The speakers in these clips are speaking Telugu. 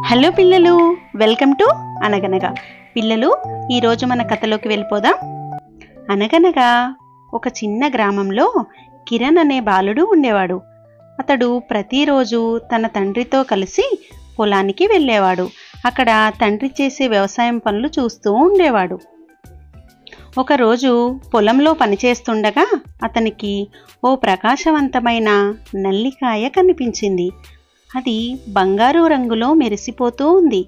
హలో పిల్లలు, వెల్కమ్ టు అనగనగా. పిల్లలు, ఈరోజు మన కథలోకి వెళ్ళిపోదాం. అనగనగా ఒక చిన్న గ్రామంలో కిరణ్ అనే బాలుడు ఉండేవాడు. అతడు ప్రతిరోజు తన తండ్రితో కలిసి పొలానికి వెళ్ళేవాడు. అక్కడ తండ్రి చేసే వ్యవసాయం పనులు చూస్తూ ఉండేవాడు. ఒకరోజు పొలంలో పనిచేస్తుండగా అతనికి ఓ ప్రకాశవంతమైన నల్లికాయ కనిపించింది. అది బంగారు రంగులో మెరిసిపోతూ ఉంది.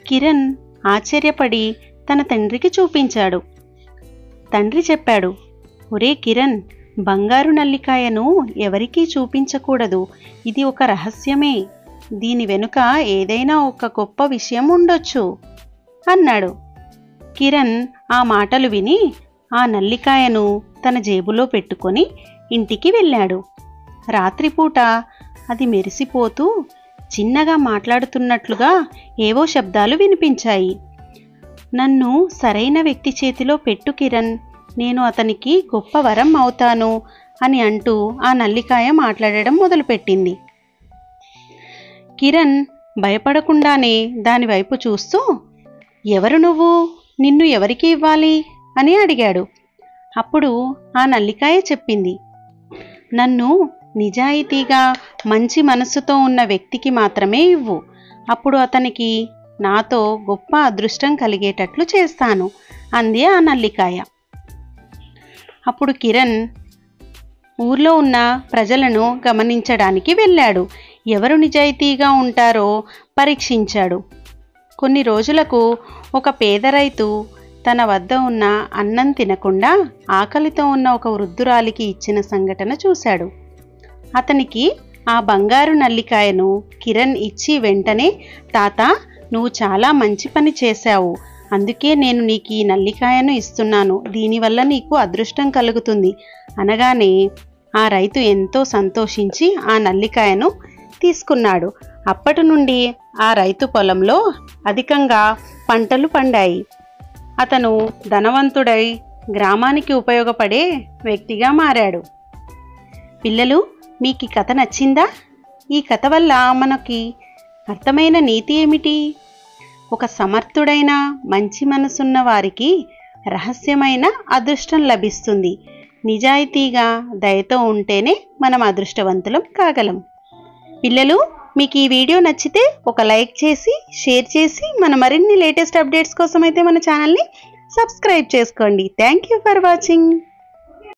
కిరణ్ ఆశ్చర్యపడి తన తండ్రికి చూపించాడు. తండ్రి చెప్పాడు, ఒరే కిరణ్, బంగారు నల్లికాయను ఎవరికీ చూపించకూడదు. ఇది ఒక రహస్యమే. దీని వెనుక ఏదైనా ఒక గొప్ప విషయం ఉండొచ్చు అన్నాడు. కిరణ్ ఆ మాటలు విని ఆ నల్లికాయను తన జేబులో పెట్టుకొని ఇంటికి వెళ్ళాడు. రాత్రిపూట అది మెరిసిపోతూ చిన్నగా మాట్లాడుతున్నట్లుగా ఏవో శబ్దాలు వినిపించాయి. నన్ను సరైన వ్యక్తి చేతిలో పెట్టు కిరణ్, నేను అతనికి గొప్ప వరం అవుతాను అని అంటూ ఆ నల్లికాయ మాట్లాడడం మొదలుపెట్టింది. కిరణ్ భయపడకుండానే దానివైపు చూస్తూ, ఎవరు నువ్వు? నిన్ను ఎవరికి ఇవ్వాలి అని అడిగాడు. అప్పుడు ఆ నల్లికాయ చెప్పింది, నన్ను నిజాయితీగా మంచి మనస్సుతో ఉన్న వ్యక్తికి మాత్రమే ఇవ్వు. అప్పుడు అతనికి నాతో గొప్ప అదృష్టం కలిగేటట్లు చేస్తాను అంది ఆ నల్లికాయ. అప్పుడు కిరణ్ ఊర్లో ఉన్న ప్రజలను గమనించడానికి వెళ్ళాడు. ఎవరు నిజాయితీగా ఉంటారో పరీక్షించాడు. కొన్ని రోజులకు ఒక పేద రైతు తన వద్ద ఉన్న అన్నం తినకుండా ఆకలితో ఉన్న ఒక వృద్ధురాలికి ఇచ్చిన సంఘటన చూశాడు. అతనికి ఆ బంగారు నల్లికాయను కిరణ్ ఇచ్చి వెంటనే, తాత, నువ్వు చాలా మంచి పని చేశావు, అందుకే నేను నీకు ఈ నల్లికాయను ఇస్తున్నాను, దీనివల్ల నీకు అదృష్టం కలుగుతుంది అనగానే ఆ రైతు ఎంతో సంతోషించి ఆ నల్లికాయను తీసుకున్నాడు. అప్పటి నుండి ఆ రైతు పొలంలో అధికంగా పంటలు పండాయి. అతను ధనవంతుడై గ్రామానికి ఉపయోగపడే వ్యక్తిగా మారాడు. పిల్లలు, మీకు ఈ కథ నచ్చిందా? ఈ కథ వల్ల మనకి అర్థమైన నీతి ఏమిటి? ఒక సమర్థుడైన మంచి మనసున్న వారికి రహస్యమైన అదృష్టం లభిస్తుంది. నిజాయితీగా దయతో ఉంటేనే మనం అదృష్టవంతులం కాగలం. పిల్లలు, మీకు ఈ వీడియో నచ్చితే ఒక లైక్ చేసి షేర్ చేసి మన మరిన్ని లేటెస్ట్ అప్డేట్స్ కోసం అయితే మన ఛానల్ని సబ్స్క్రైబ్ చేసుకోండి. Thank you for watching.